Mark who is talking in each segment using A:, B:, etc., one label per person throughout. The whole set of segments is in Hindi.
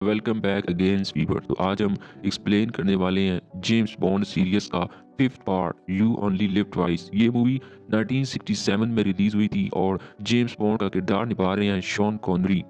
A: Welcome back again Weaver. तो आज हम एक्सप्लेन करने वाले हैं जेम्स बॉन्ड सीरीज का fifth part you only live twice. ये मूवी 1967 में रिलीज हुई थी और जेम्स बॉन्ड का किरदार निभा रहे हैं शॉन कॉनरी।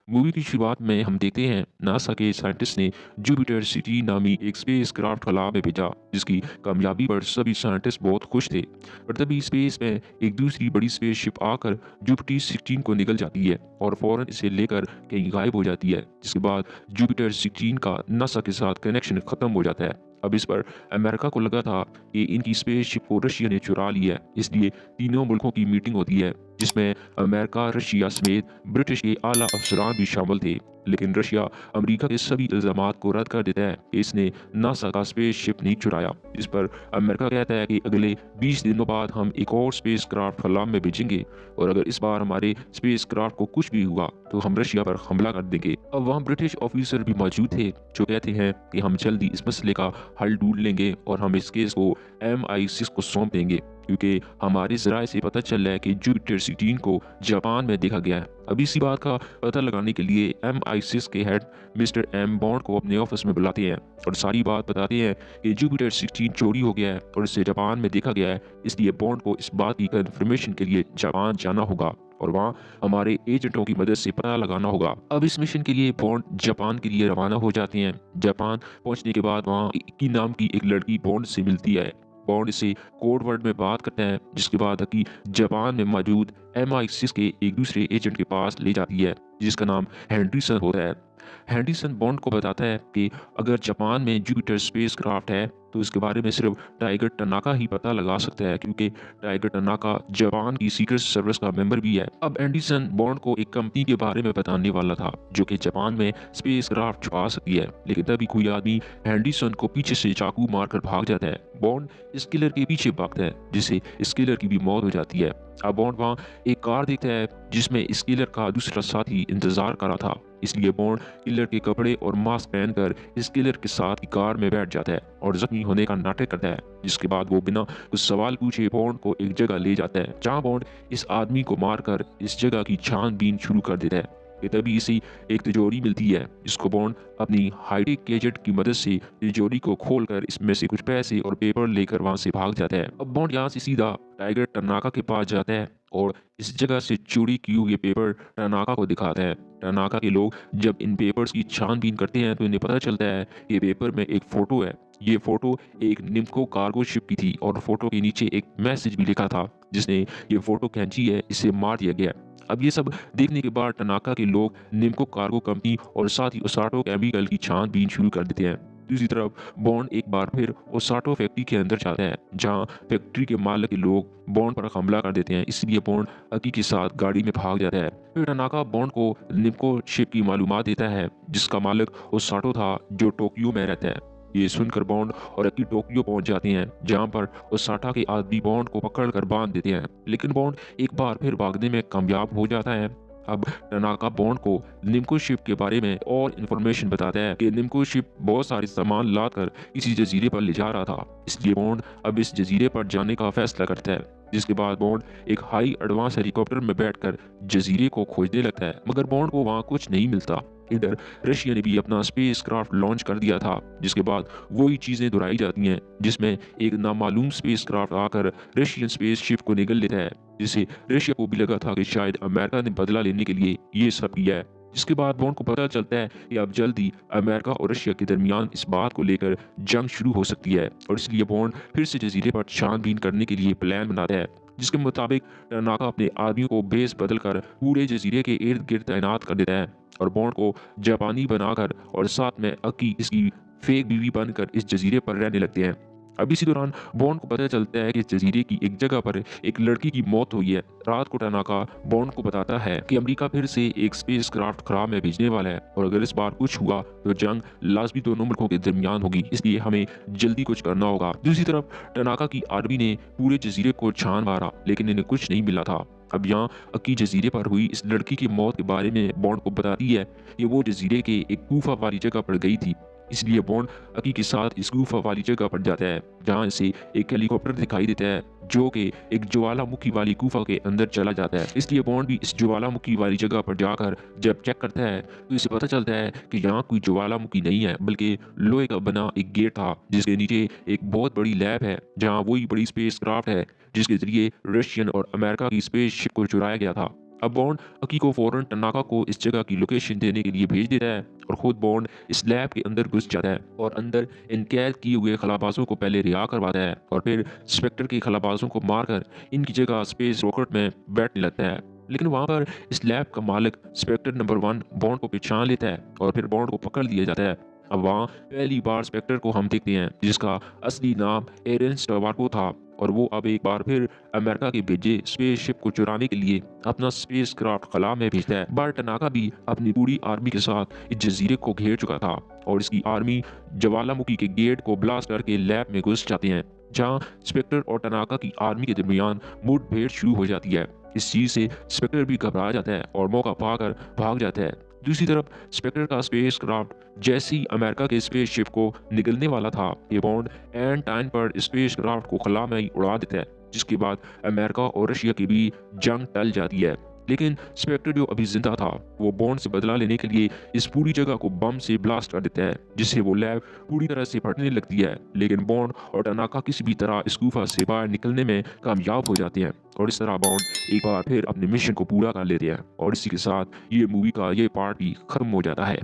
A: मूवी की शुरुआत में हम देखते हैं नासा के साइंटिस्ट ने जुपिटर सिटी नामी एक स्पेस क्राफ्ट खला में भेजा, जिसकी कामयाबी पर सभी साइंटिस्ट बहुत खुश थे। पर तभी स्पेस में एक दूसरी बड़ी स्पेसशिप आकर जुपिटर 16 को निकल जाती है और फौरन इसे लेकर कहीं गायब हो जाती है, जिसके बाद जुपिटर 16 का नासा के साथ कनेक्शन खत्म हो जाता है। अब इस पर अमेरिका को लगा था कि इनकी स्पेसशिप को रशिया ने चुरा ली है, इसलिए तीनों मुल्कों की मीटिंग होती है जिसमें अमेरिका, रशिया समेत ब्रिटिश के आला अफसरान भी शामिल थे। लेकिन रशिया अमेरिका के सभी इल्जामात को रद्द कर देता है कि इसने नासा का स्पेसशिप नहीं चुराया। इस पर अमेरिका कहता है कि अगले 20 दिनों बाद हम एक और स्पेस क्राफ्ट खला में भेजेंगे और अगर इस बार हमारे स्पेस क्राफ्ट को कुछ भी हुआ तो हम रशिया पर हमला कर देंगे। अब वहाँ ब्रिटिश ऑफिसर भी मौजूद थे जो कहते हैं कि हम जल्दी इस मसले का हल ढूंढ लेंगे और हम इस केस को MI6 को सौंप देंगे, क्योंकि हमारे ज़राए से पता चल रहा है कि जुपिटर 16 को जापान में देखा गया है। अब इसी बात का पता लगाने के लिए MI6 के हेड मिस्टर एम बॉन्ड को अपने ऑफिस में बुलाते हैं और सारी बात बताते हैं कि जुपिटर 16 चोरी हो गया है और इसे जापान में देखा गया है, इसलिए बॉन्ड को इस बात की कंफर्मेशन के लिए जापान जाना होगा और वहाँ हमारे एजेंटों की मदद से पता लगाना होगा। अब इस मिशन के लिए बॉन्ड जापान के लिए रवाना हो जाते हैं। जापान पहुंचने के बाद वहाँ इक्की नाम की एक लड़की बॉन्ड से मिलती है। बॉन्ड से कोड वर्ड में बात करते हैं, जिसके बाद हकी जापान में मौजूद MI6 के एक दूसरे एजेंट के पास ले जाती है जिसका नाम हेनरिसन होता है। हेनरिसन बॉन्ड को बताता है कि अगर जापान में जुपिटर स्पेस क्राफ्ट है तो इसके बारे में सिर्फ टाइगर टनाका ही पता लगा सकता है, क्योंकि टाइगर टनाका जापान की सीक्रेट सर्विस का मेंबर भी है। अब एंडरसन बॉन्ड को एक कंपनी के बारे में बताने वाला था जो कि जापान में स्पेस क्राफ्ट छुपा सकती है, लेकिन तभी कोई आदमी हेनरिसन को पीछे से चाकू मारकर भाग जाता है। बॉन्ड इस किलर के पीछे भागता है जिससे इस किलर की भी मौत हो जाती है। अब बॉन्ड वहाँ एक कार देखता है जिसमें इस किलर का दूसरा साथी इंतजार कर रहा था, इसलिए बॉन्ड किलर के कपड़े और मास्क पहनकर इस किलर के साथ कार में बैठ जाता है और जख्मी होने का नाटक करता है, जिसके बाद वो बिना कुछ सवाल पूछे बॉन्ड को एक जगह ले जाता है जहां बॉन्ड इस आदमी को मारकर इस जगह की छानबीन शुरू कर देता है। कि तभी इसे एक तिजोरी मिलती है जिसको बॉन्ड अपनी हाईटेक गैजेट की मदद से तिजोरी को खोलकर इसमें से कुछ पैसे और पेपर लेकर वहां से भाग जाता है। अब बॉन्ड यहाँ से सीधा टाइगर टनाका के पास जाता है और इस जगह से चोरी किए हुए पेपर टनाका को दिखाता है। टनाका के लोग जब इन पेपर्स की छानबीन करते हैं तो इन्हें पता चलता है कि पेपर में एक फोटो है। ये फोटो एक निम्को कार्गो शिप की थी और फोटो के नीचे एक मैसेज भी लिखा था जिसने ये फोटो खींची है, इसे मार दिया गया। अब ये सब देखने के बाद टनाका के लोग निम्को कार्गो कंपनी और साथ ही ओसाटो केमिकल की छानबीन शुरू कर देते हैं। दूसरी तरफ बॉन्ड एक बार फिर ओसाटो फैक्ट्री के अंदर जाता है जहां फैक्ट्री के मालिक के लोग बॉन्ड पर हमला कर देते हैं, इसलिए बॉन्ड अकी के साथ गाड़ी में भाग जाता है। फिर टनाका बॉन्ड को निम्को शिप की मालूमात देता है जिसका मालिक ओसाटो था जो टोक्यो में रहता है। ये सुनकर बॉन्ड और अकी टोक्यो पहुंच जाते हैं जहां पर ओसाटा के आदमी बॉन्ड को पकड़कर बांध देते हैं, लेकिन बॉन्ड एक बार फिर भागने में कामयाब हो जाता है। अब टनाका बॉन्ड को निम्को शिप के बारे में और इन्फॉर्मेशन बताता है कि निम्को शिप बहुत सारे सामान लाकर किसी जजीरे पर ले जा रहा था, इसलिए बॉन्ड अब इस जजीरे पर जाने का फैसला करता है। जिसके बाद बॉन्ड एक हाई एडवांस हेलीकॉप्टर में बैठकर जजीरे को खोजने लगता है, मगर बॉन्ड को वहां कुछ नहीं मिलता। इधर रशिया ने भी अपना स्पेस क्राफ्ट लॉन्च कर दिया था, जिसके बाद वही चीजें दोहराई जाती हैं जिसमें एक नामालूम स्पेस क्राफ्ट आकर रशियन स्पेस शिप को निगल लेता है, जिससे रशिया को भी लगा था कि शायद अमेरिका ने बदला लेने के लिए ये सब किया है। जिसके बाद बॉन्ड को पता चलता है कि अब जल्दी अमेरिका और रशिया के दरमियान इस बात को लेकर जंग शुरू हो सकती है और इसलिए बॉन्ड फिर से जजीरे पर छानबीन करने के लिए प्लान बनाता है, जिसके मुताबिक टनाका अपने आदमियों को बेस बदलकर पूरे जजीरे के इर्द गिर्द तैनात कर देता है और बॉन्ड को जापानी बनाकर और साथ में अकी इसकी फेक बीवी बनकर इस जजीरे पर रहने लगते हैं। अब इसी दौरान बॉन्ड को पता चलता है कि इस जजीरे की एक जगह पर एक लड़की की मौत हुई है। रात को टनाका बॉन्ड को बताता है कि अमेरिका फिर से एक स्पेस क्राफ्ट खराब में भेजने वाला है और अगर इस बार कुछ हुआ तो जंग लाजमी दोनों मुल्कों के दरमियान होगी, इसलिए हमें जल्दी कुछ करना होगा। दूसरी तरफ टनाका की आर्मी ने पूरे जजीरे को छान मारा लेकिन इन्हें कुछ नहीं मिला था। अब यहाँ अकी जजीरे पर हुई इस लड़की की मौत के बारे में बॉन्ड को बताती है कि वो जजीरे के एक गुफा वाली जगह पर गई थी इसलिए बॉन्ड अकी के साथ इस गुफा वाली जगह पर जाता है जहाँ इसे एक हेलीकॉप्टर दिखाई देता है जो कि एक ज्वालामुखी वाली गुफा के अंदर चला जाता है। इसलिए बॉन्ड भी इस ज्वालामुखी वाली जगह पर जाकर जब चेक करता है तो इसे पता चलता है कि यहाँ कोई ज्वालामुखी नहीं है बल्कि लोहे का बना एक गेट था जिसके नीचे एक बहुत बड़ी लैब है जहाँ वही बड़ी स्पेस क्राफ्ट है जिसके जरिए रशियन और अमेरिका की स्पेस शिप को चुराया गया था। अब बॉन्ड अकी को फौरन टनाका को इस जगह की लोकेशन देने के लिए भेज देता है और खुद बॉन्ड इस लैब के अंदर घुस जाता है और अंदर इन कैद किए हुए खलाबाजों को पहले रिहा करवाता है और फिर स्पेक्टर के खलाबाजों को मारकर इनकी जगह स्पेस रॉकेट में बैठने लगता है। लेकिन वहां पर इस लैब का मालिक स्पेक्टर नंबर 1 बॉन्ड को पहचान लेता है और फिर बॉन्ड को पकड़ लिया जाता है। अब वहाँ पहली बार स्पेक्टर को हम देखते हैं जिसका असली नाम एरेंस टवार्को था और वो अब एक बार फिर अमेरिका के भेजे स्पेसशिप को चुराने के लिए अपना स्पेस क्राफ्ट खला में भेजता है। बार टनाका भी अपनी पूरी आर्मी के साथ इस जजीरे को घेर चुका था और इसकी आर्मी ज्वालामुखी के गेट को ब्लास्ट करके लैब में घुस जाते हैं जहां स्पेक्टर और टनाका की आर्मी के दरमियान मुठभेड़ शुरू हो जाती है। इस चीज से स्पेक्टर भी घबरा जाता है और मौका पाकर भाग जाता है। दूसरी तरफ स्पेक्टर का स्पेस क्राफ्ट जैसे ही अमेरिका के स्पेस शिप को निकलने वाला था ये बॉन्ड एंड टाइम पर स्पेस क्राफ्ट को खला में ही उड़ा देता है जिसके बाद अमेरिका और रशिया की भी जंग टल जाती है। लेकिन स्पेक्टर जो अभी जिंदा था वो बॉन्ड से बदला लेने के लिए इस पूरी जगह को बम से ब्लास्ट कर देता है जिससे वो लैब पूरी तरह से फटने लगती है। लेकिन बॉन्ड और टनाका किसी भी तरह इस गुफा से बाहर निकलने में कामयाब हो जाते हैं और इस तरह बॉन्ड एक बार फिर अपने मिशन को पूरा कर लेते हैं और इसी के साथ ये मूवी का ये पार्ट भी खत्म हो जाता है।